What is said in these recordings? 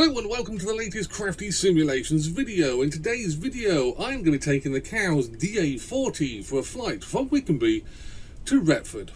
Hello and welcome to the latest CraftySimulations video. In today's video I'm going to be taking the Cows DA40 for a flight from Wickenby to Retford.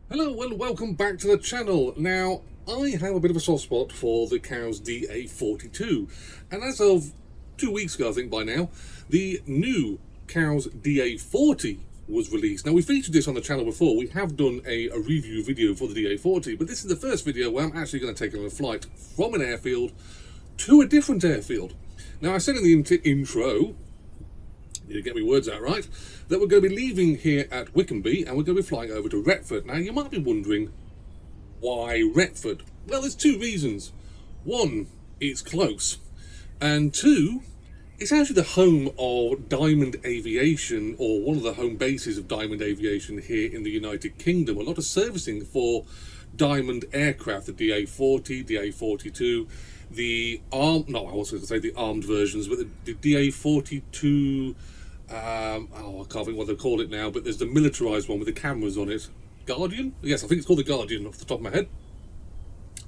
Hello and welcome back to the channel. Now I have a bit of a soft spot for the Cows DA42, and as of 2 weeks ago, I think by now, the new Cows DA40 was released. Now, we featured this on the channel before. We have done a review video for the DA40, but this is the first video where I'm actually going to take it on a flight from an airfield to a different airfield. Now, I said in the intro, need to get my words out right, that we're going to be leaving here at Wickenby and we're going to be flying over to Retford. Now, you might be wondering, why Retford? Well, there's two reasons. One, it's close. And two, it's actually the home of Diamond Aviation, or one of the home bases of Diamond Aviation here in the United Kingdom. A lot of servicing for Diamond aircraft, the DA40, DA42, the armed, no, I was going to say the armed versions, but the DA42, I can't think what they call it now, but there's the militarised one with the cameras on it. Guardian? Yes, I think it's called the Guardian off the top of my head.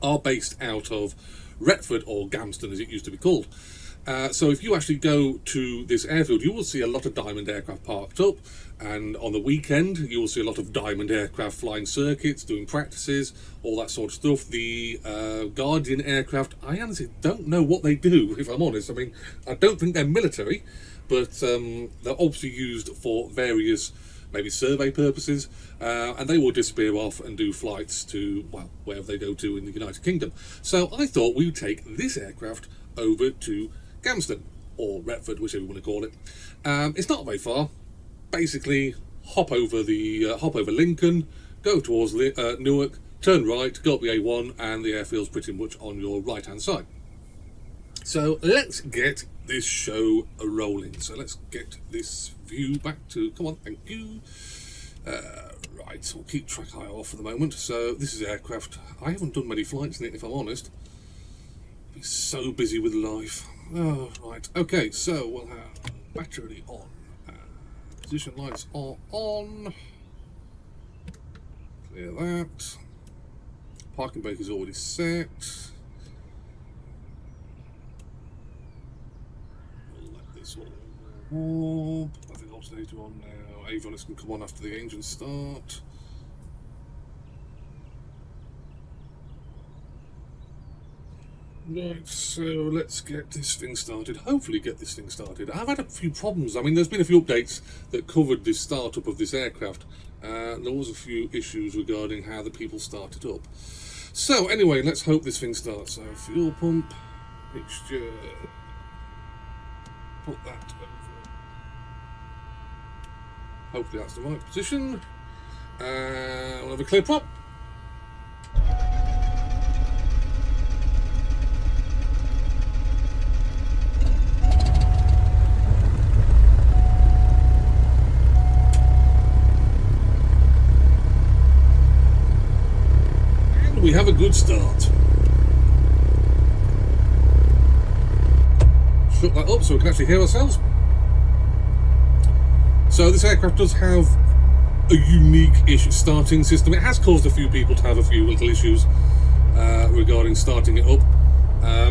Are based out of Retford, or Gamston as it used to be called. So if you actually go to this airfield, you will see a lot of Diamond aircraft parked up, and on the weekend you will see a lot of Diamond aircraft flying circuits, doing practices, all that sort of stuff. The Guardian aircraft, I honestly don't know what they do, if I'm honest. I mean, I don't think they're military, but they're obviously used for various maybe survey purposes, and they will disappear off and do flights to, well, wherever they go to in the United Kingdom. So I thought we would take this aircraft over to Gamston, or Retford, whichever you want to call it. It's not very far. Basically, hop over Lincoln, go towards Newark, turn right, go up the A1, and the airfield's pretty much on your right-hand side. So let's get this show rolling. So let's get this view back to, come on, thank you. Right, so we'll keep Trackir off for the moment. So this is aircraft. I haven't done many flights in it, if I'm honest. I've been so busy with life. Oh, right, okay, so we'll have battery on. Position lights are on. Clear that. Parking brake is already set. I think alternator on now. Avionics can come on after the engine start. Right, so let's get this thing started. Hopefully get this thing started. I've had a few problems. I mean, there's been a few updates that covered the startup of this aircraft. There was a few issues regarding how the people started up. So anyway, let's hope this thing starts. So fuel pump, mixture, put that over. Hopefully that's the right position. We'll have a clear prop. And we have a good start. Shut that up so we can actually hear ourselves. So this aircraft does have a unique starting system. It has caused a few people to have a few little issues regarding starting it up.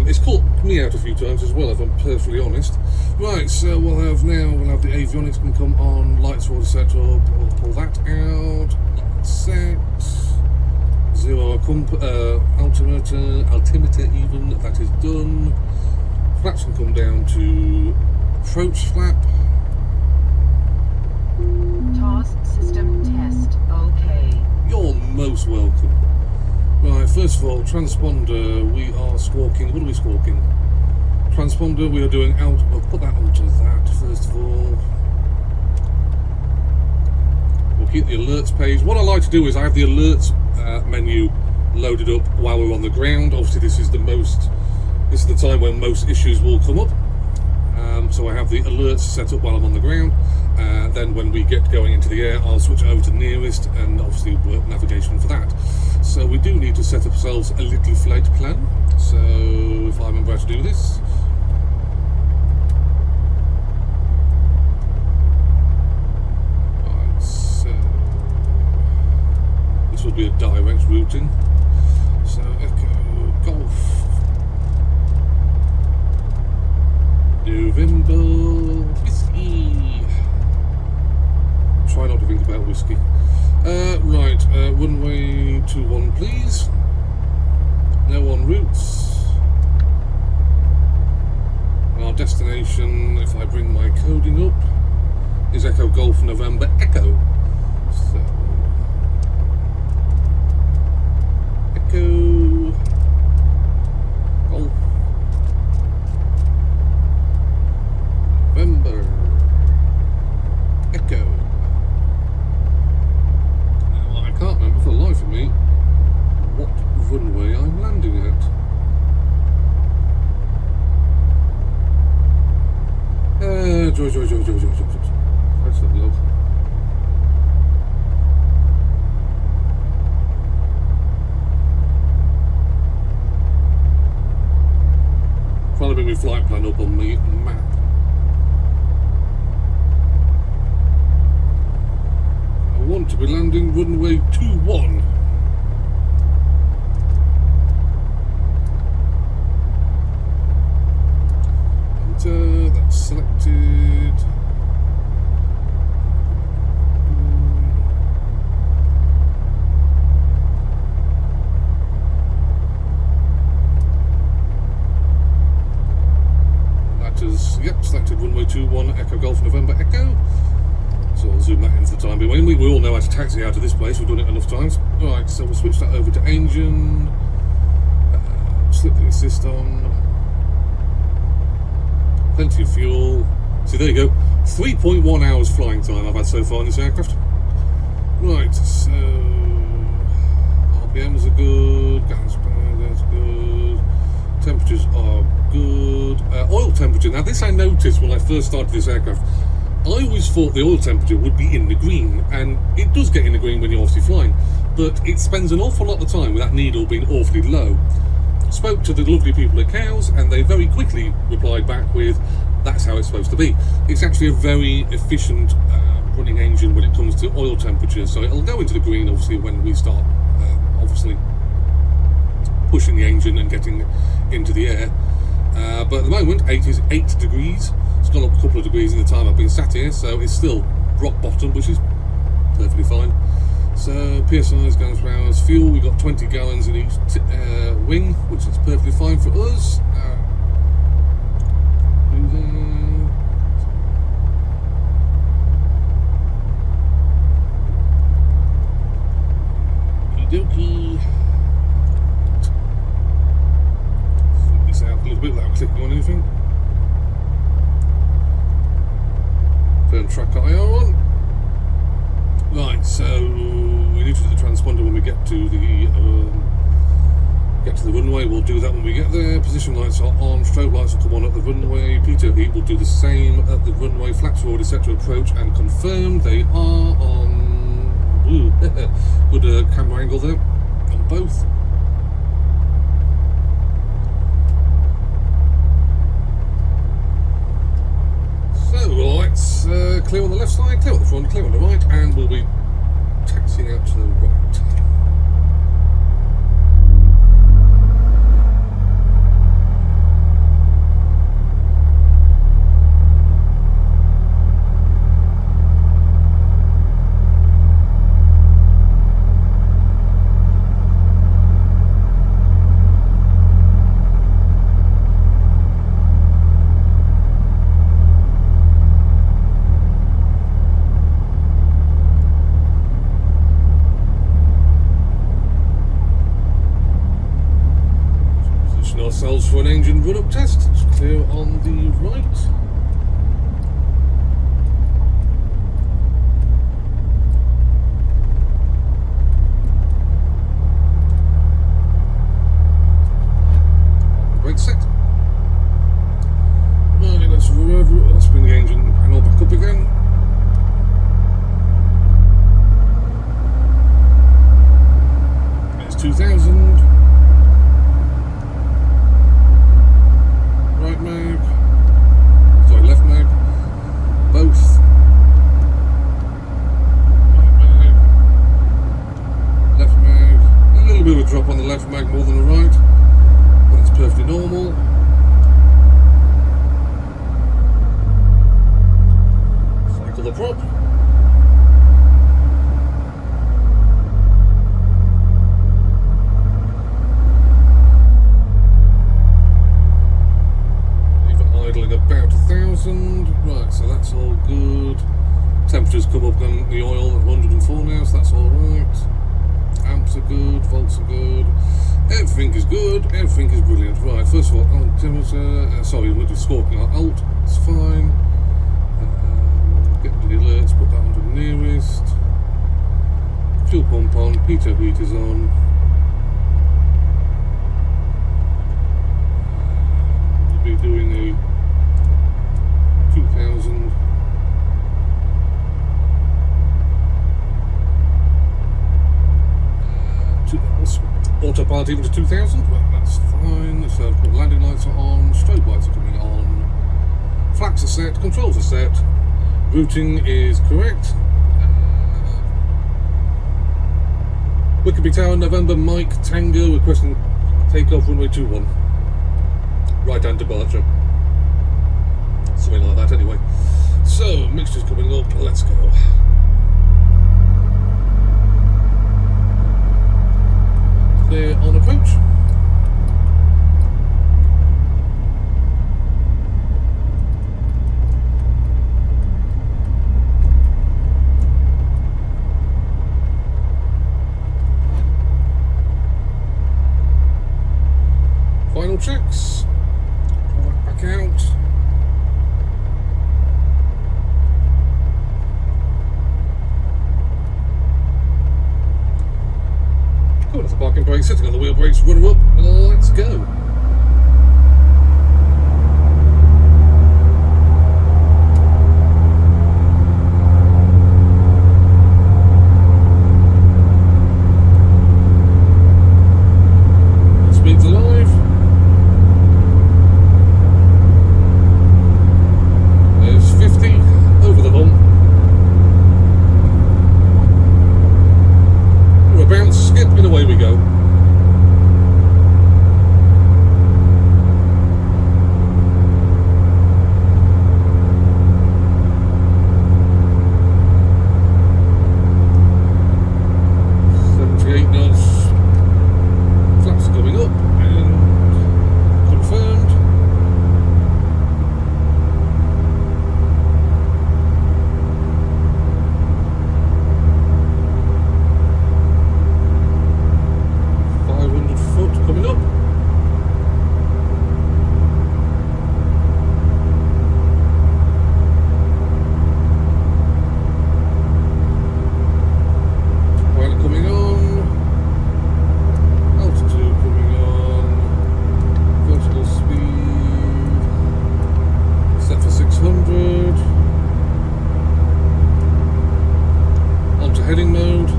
It's caught me out a few times as well, if I'm perfectly honest. Right, so we'll have the avionics can come on, lights are already set up, we'll pull that out, lights set, zero altimeter even, that is done. Flaps can come down to approach flap. TOS system test, okay. You're most welcome. Right, first of all, transponder, we are squawking. What are we squawking? Transponder, we are doing out. We'll put that onto that first of all. We'll keep the alerts page. What I like to do is I have the alerts menu loaded up while we're on the ground. Obviously, this is the time when most issues will come up. So I have the alerts set up while I'm on the ground. Then when we get going into the air, I'll switch over to nearest and obviously work navigation for that. So we do need to set ourselves a little flight plan. So if I remember how to do this. November whiskey. Try not to think about whiskey. Right, runway 21 please. Now en route. Our destination, if I bring my coding up, is Echo Golf November Echo. So Echo Golf November Echo. Now, I can't remember for the life of me what runway I'm landing at. Joy. Let's have a look. Trying to bring my flight plan up on the map. I want to be landing runway 21. That's selected. That is, yep, selected runway 21, Echo Golf November Echo. So I'll zoom that in for the time being. We all know how to taxi out of this place, we've done it enough times. Alright, so we'll switch that over to engine. Slip the assist on. Plenty of fuel. So there you go. 3.1 hours flying time I've had so far in this aircraft. Right, so RPMs are good, gas power, that's good, temperatures are good. Oil temperature, now this I noticed when I first started this aircraft. I always thought the oil temperature would be in the green, and it does get in the green when you're obviously flying, but it spends an awful lot of time with that needle being awfully low. Spoke to the lovely people at Cows, and they very quickly replied back with, that's how it's supposed to be. It's actually a very efficient running engine when it comes to oil temperature, so it'll go into the green obviously when we start obviously pushing the engine and getting into the air. But at the moment it is 8 degrees. It's gone up a couple of degrees in the time I've been sat here, so it's still rock bottom, which is perfectly fine. So PSI's, gallons per hour, fuel, we've got 20 gallons in each wing, which is perfectly fine for us. Okey-dokey. Flip this out a little bit without clicking on anything. Turn Trackir on. Right, so we need to do the transponder when we get to the runway. We'll do that when we get there. Position lights are on, strobe lights will come on at the runway. Pitot heat will do the same at the runway. Flaps are already set to approach and confirmed. They are on. Ooh, good camera angle there on both. So let's clear on the left side, clear on the front, clear on the right, and we'll be taxiing out to the right. Ourselves for an engine run-up test. It's clear on the right. Brake set. Right, let's bring the engine panel back up again. There's 2000. prop. Leave it idling about 1,000. Right, so that's all good. Temperatures come up on the oil at 104 now, so that's all right. Amps are good, volts are good. Everything is good, everything is brilliant. Right, first of all, altimeter, sorry, we'll do scorpion alt, it's fine. Get the alerts, put that on to the nearest. Fuel pump on, pitot heaters on. We'll be doing a 2,000. Autopilot even to 2,000, well, that's fine. So put landing lights are on, strobe lights are coming on, flaps are set, controls are set, routing is correct. Wickenby Tower, November, Mike, Tango, requesting takeoff runway 21. Right hand departure. Something like that anyway. So, mixture's coming up, let's go. Clear on approach. Final checks. Pull that back out. Coming off the parking brake, sitting on the wheel brakes, run up, let's go. Speed's alive. There's 50 over the hump. We're bounce, skip, and away we go. Heading mode.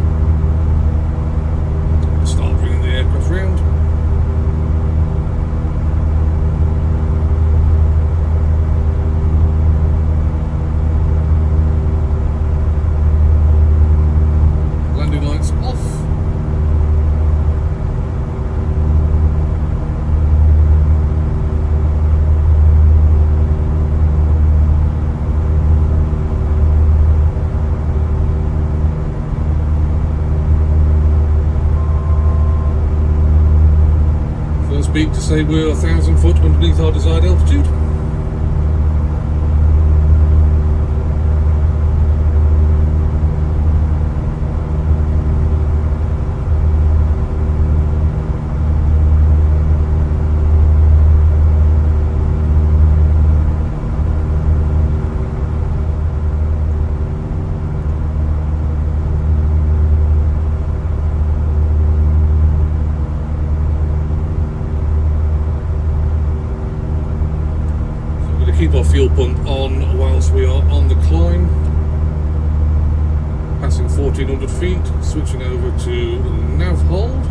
Start bringing the aircraft round. Landing lights off. Beep to say we're 1,000 foot underneath our desired altitude. Keep our fuel pump on whilst we are on the climb. Passing 1,400 feet, switching over to nav hold.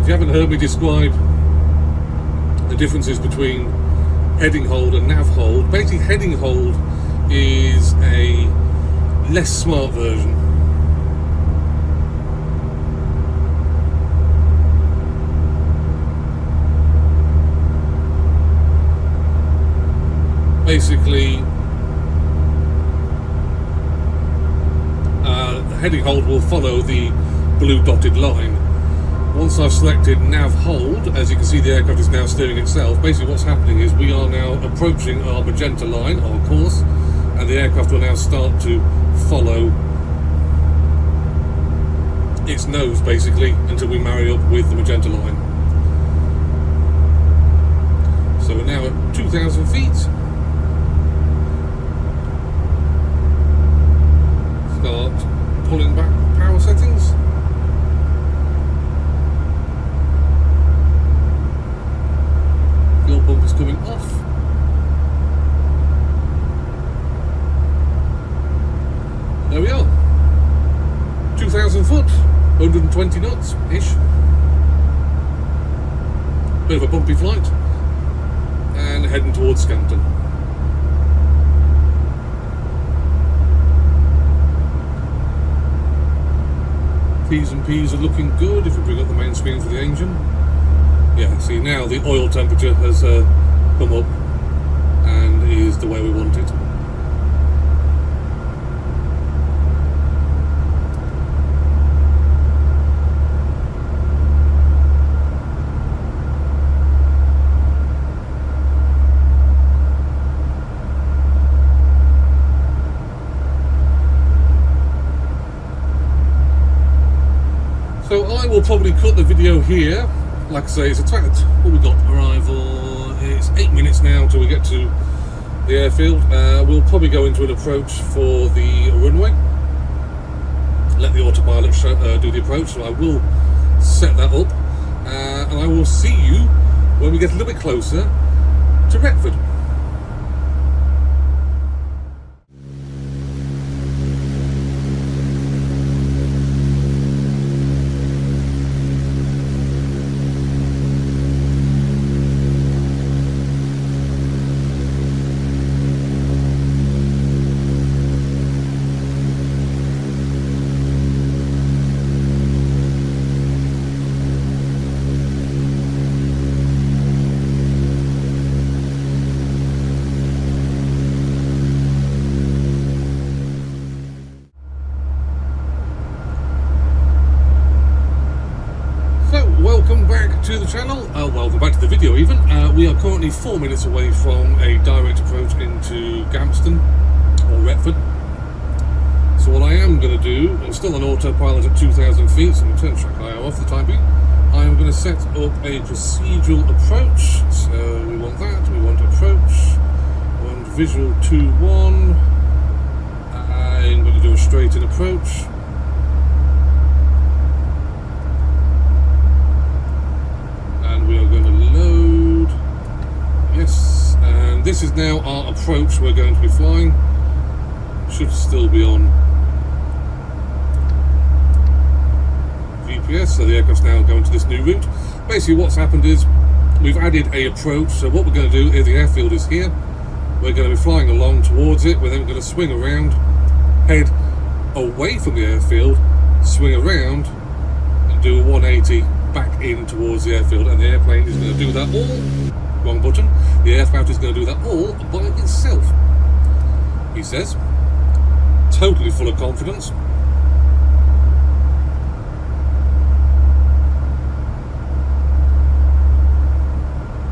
If you haven't heard me describe the differences between heading hold and nav hold, basically heading hold is a less smart version. Basically, heading hold will follow the blue dotted line. Once I've selected nav hold, as you can see the aircraft is now steering itself. Basically what's happening is we are now approaching our magenta line, our course, and the aircraft will now start to follow its nose basically until we marry up with the magenta line. So we're now at 2,000 feet. Start pulling back power settings. Fuel pump is coming off. There we are. 2,000 foot, 120 knots ish. Bit of a bumpy flight. And heading towards Gamston. P's and P's are looking good if we bring up the main screen for the engine. Yeah, see now the oil temperature has come up and is the way we want it. So I will probably cut the video here. Like I say, it's a track. What we got? Arrival. It's 8 minutes now till we get to the airfield. We'll probably go into an approach for the runway. Let the autopilot do the approach. So I will set that up, and I will see you when we get a little bit closer to Retford. Welcome back to the channel, welcome back to the video even. We are currently 4 minutes away from a direct approach into Gamston, or Retford. So what I am going to do, I'm still on autopilot at 2,000 feet, so I'm going to turn Trackir off for the time being. I am going to set up a procedural approach, so we want that, we want approach, we want visual 2-1, I'm going to do a straight in approach. We are going to load, yes, and this is now our approach we're going to be flying. Should still be on GPS, so the aircraft's now going to this new route. Basically what's happened is we've added a approach, so what we're going to do is the airfield is here, we're going to be flying along towards it, we're then going to swing around, head away from the airfield, swing around and do a 180 back in towards the airfield, and the airplane is going to do that all, wrong button, the aircraft is going to do that all by itself, he says, totally full of confidence.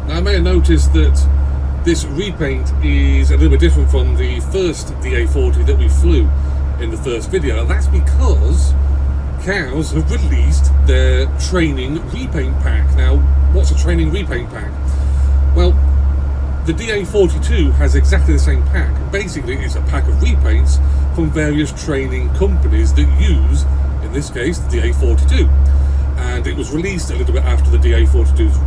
Now I may have noticed that this repaint is a little bit different from the first DA40 that we flew in the first video, and that's because Cows have released their training repaint pack. Now, what's a training repaint pack? Well, the DA42 has exactly the same pack. Basically, it's a pack of repaints from various training companies that use, in this case, the DA42. And it was released a little bit after the DA42's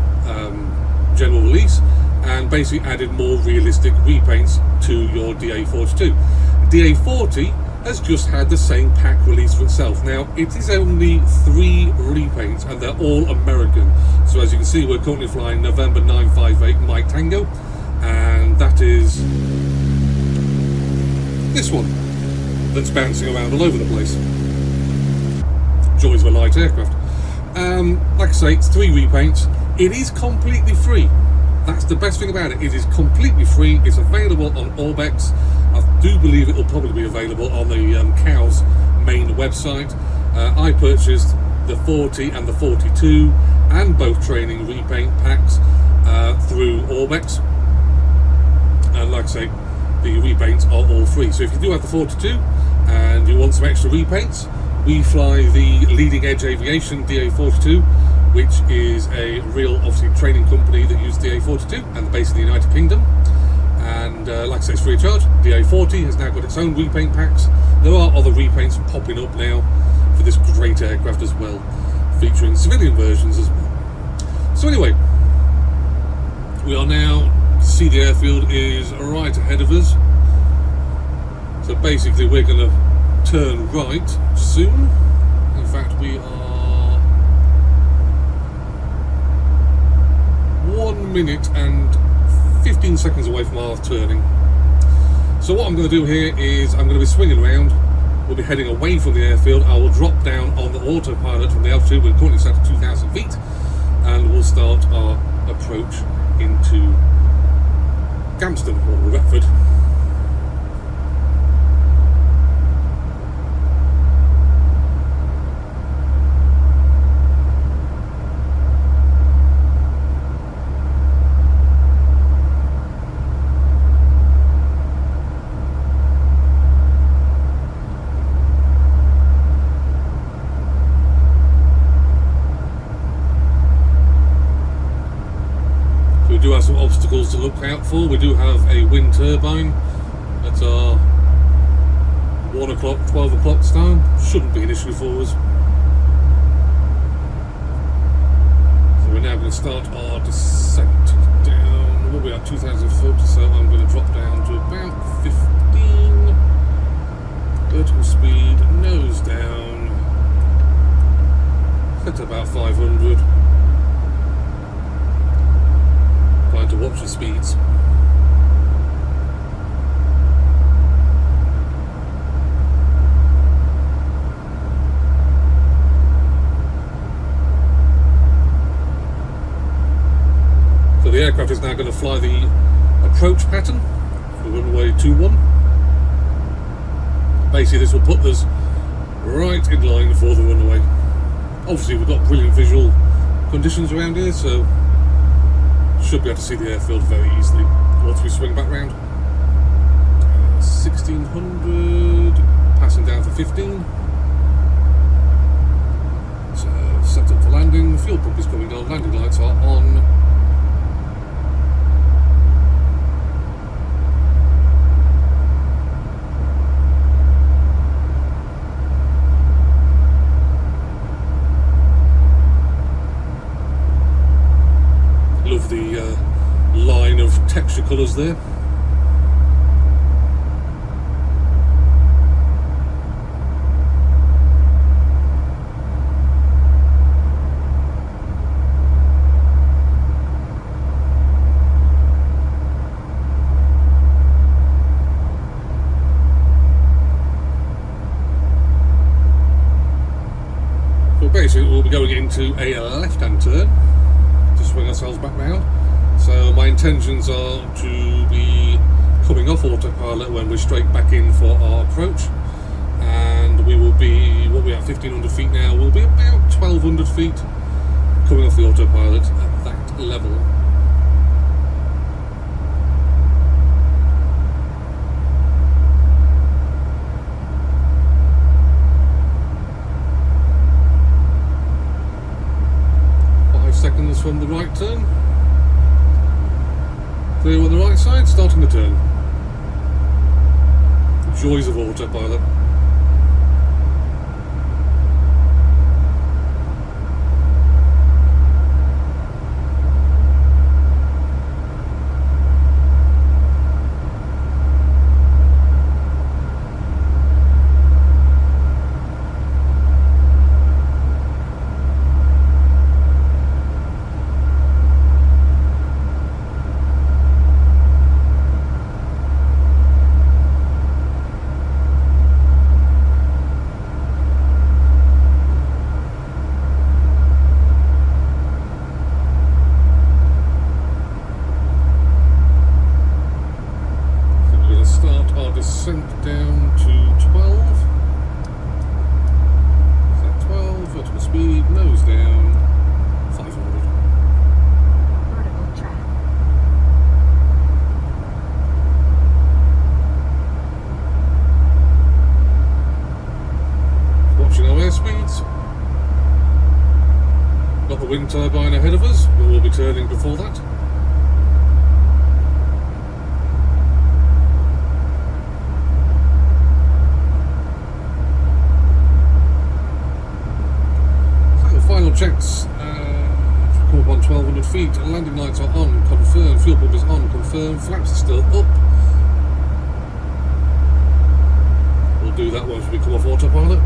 general release, and basically added more realistic repaints to your DA42. DA40 has just had the same pack release for itself. Now, it is only 3 repaints and they're all American. So as you can see, we're currently flying November 958 Mike Tango, and that is this one that's bouncing around all over the place. Joys of a light aircraft. Like I say, it's 3 repaints. It is completely free. That's the best thing about it. It is completely free. It's available on Orbex. I do believe it will probably be available on the Cows main website. I purchased the 40 and the 42 and both training repaint packs through Orbex, and like I say, the repaints are all free. So if you do have the 42 and you want some extra repaints, we fly the Leading Edge Aviation DA42, which is a real, obviously, training company that uses DA42 and they're based in the United Kingdom. And like I say, it's free of charge. DA40 has now got its own repaint packs. There are other repaints popping up now for this great aircraft as well, featuring civilian versions as well. So anyway, we are now, see the airfield is right ahead of us. So basically we're going to turn right soon. In fact, we are 1 minute and 15 seconds away from our turning. So what I'm going to do here is I'm going to be swinging around. We'll be heading away from the airfield. I will drop down on the autopilot from the altitude. We're currently set at 2,000 feet, and we'll start our approach into Gamston or Retford. We do have some obstacles to look out for. We do have a wind turbine at our 1 o'clock, 12 o'clock time. Shouldn't be an issue for us. So we're now going to start our descent down. We'll be at 2,000 foot, so I'm going to drop down to about 15. Vertical speed, nose down. Set to about 500. Trying to watch the speeds. So the aircraft is now going to fly the approach pattern for runway 21. Basically this will put us right in line for the runway. Obviously we've got brilliant visual conditions around here, so should be able to see the airfield very easily once we swing back round. 1600, passing down for 15. So set up for landing. Fuel pump is coming on. Landing lights are on. Love the line of texture colours there. So basically we'll be going into a left-hand turn to swing ourselves back round. So my intentions are to be coming off autopilot when we're straight back in for our approach, and we will be, what we are, 1,500 feet now, we'll be about 1,200 feet coming off the autopilot at that level. Seconds from the right turn. Clear on the right side, starting the turn. Joys of autopilot. feet, landing lights are on, confirm, fuel pump is on, confirm, flaps are still up. We'll do that once we come off autopilot.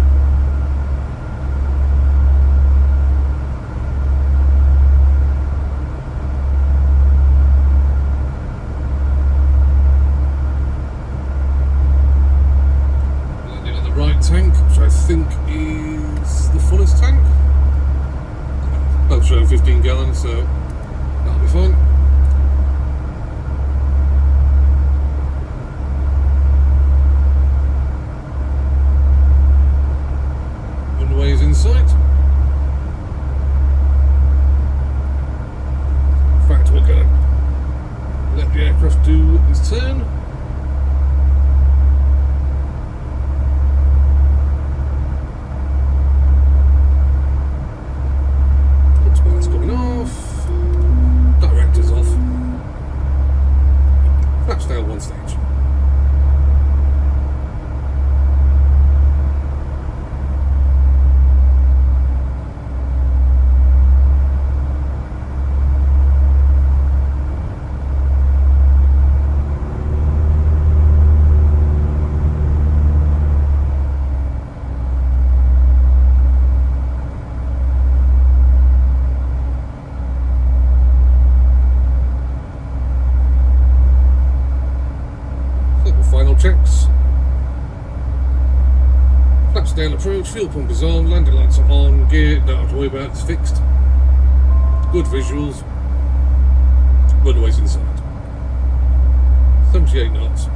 Landing on the right tank, which I think is the fullest tank. Both showing 15 gallons, so that'll be fine. Runway is in sight. In fact, we're going to let the aircraft do its turn. Autopilot's coming off. Director's off. Flaps down one stage. Final checks. Flaps down approach, fuel pump is on, landing lights are on, gear, don't have to worry about, it's fixed. Good visuals. Runway's inside. 78 knots.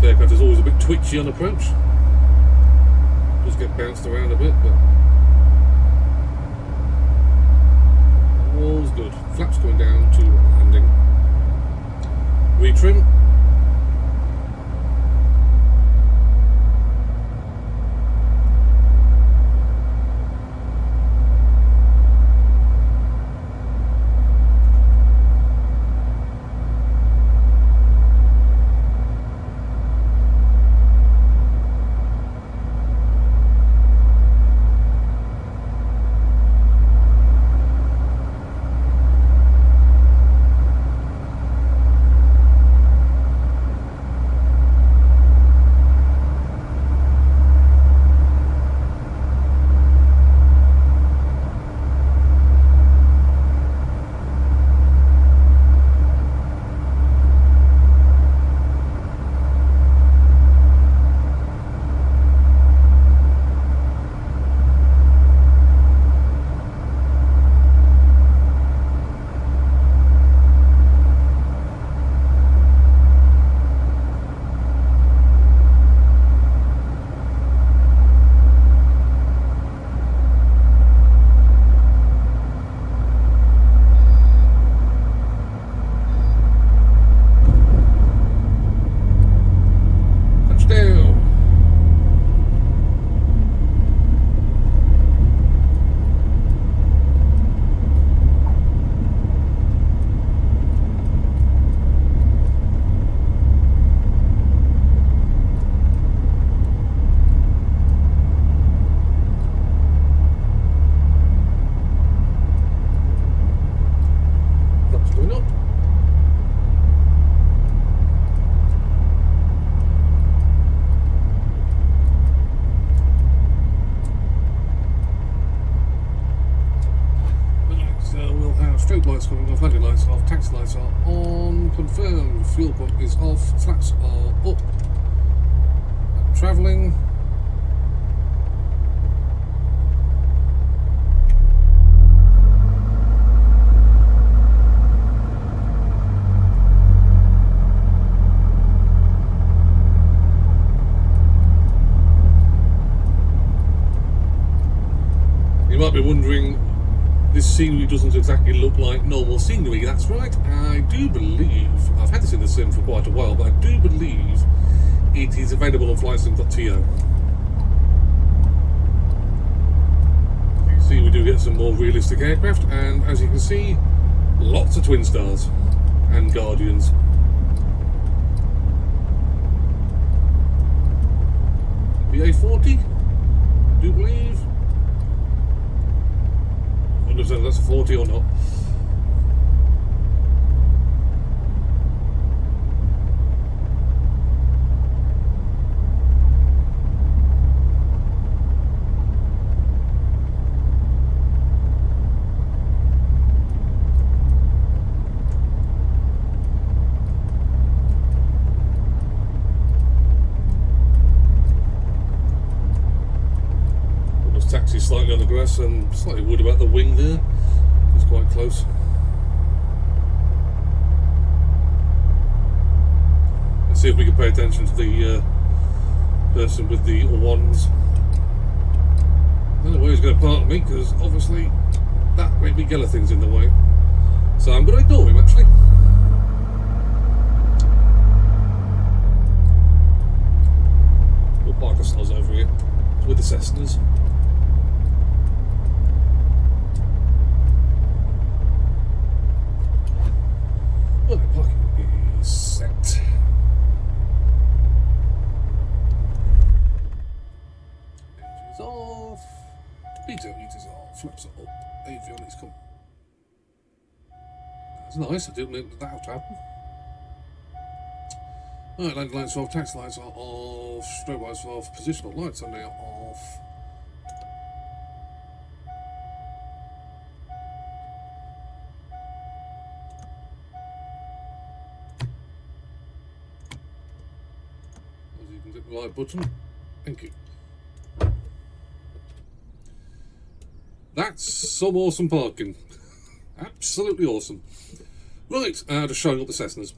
The aircraft is always a bit twitchy on approach. Does get bounced around a bit, but all's good. Flaps going down to landing. Retrim. Strobe lights coming off, landing lights off, taxi lights are on, confirmed, fuel pump is off, flaps are up, travelling. You might be wondering, this scenery doesn't exactly look like normal scenery. That's right, I do believe, I've had this in the sim for quite a while, but I do believe it is available on flightsim.to. You See, we do get some more realistic aircraft, and as you can see, lots of twin stars and Guardians. DA40, I do believe. I wonder if that's a 40 or not. Taxi slightly on the grass and slightly worried about the wing there. It's quite close. Let's see if we can pay attention to the person with the wands. I don't know where he's going to park me, because obviously that maybe Geller thing's in the way. So I'm going to ignore him actually. We'll park ourselves over here with the Cessnas. Well, the parking is set. Engines off. Pitot meters off. Flaps are up. Avionics come. That's nice. I didn't know that would happen. Alright, landing lights are off. Taxi lights are off. Strobe lights are off. Positional lights are now off. Hit the right button. Thank you. That's some awesome parking. Absolutely awesome. Right, just showing up the Cessnas.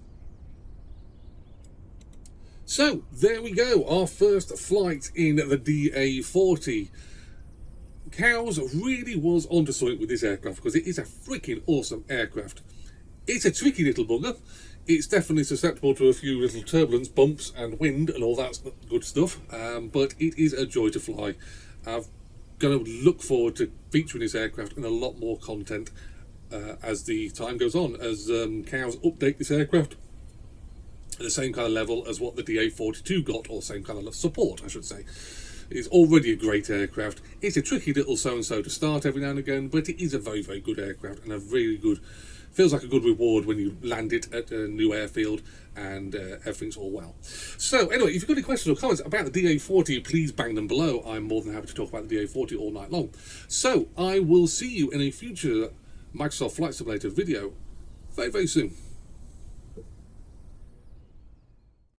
So, there we go. Our first flight in the DA40. Cows really was onto something with this aircraft, because it is a freaking awesome aircraft. It's a tricky little bugger. It's definitely susceptible to a few little turbulence, bumps and wind and all that good stuff, but it is a joy to fly. I'm going to look forward to featuring this aircraft in a lot more content as the time goes on, as Cows update this aircraft at the same kind of level as what the DA42 got, or same kind of support, I should say. It's already a great aircraft. It's a tricky little so-and-so to start every now and again, but it is a very, very good aircraft, and a really good... feels like a good reward when you land it at a new airfield and everything's all well. So anyway, if you've got any questions or comments about the DA40, please bang them below. I'm more than happy to talk about the DA40 all night long. So I will see you in a future Microsoft Flight Simulator video very, very soon.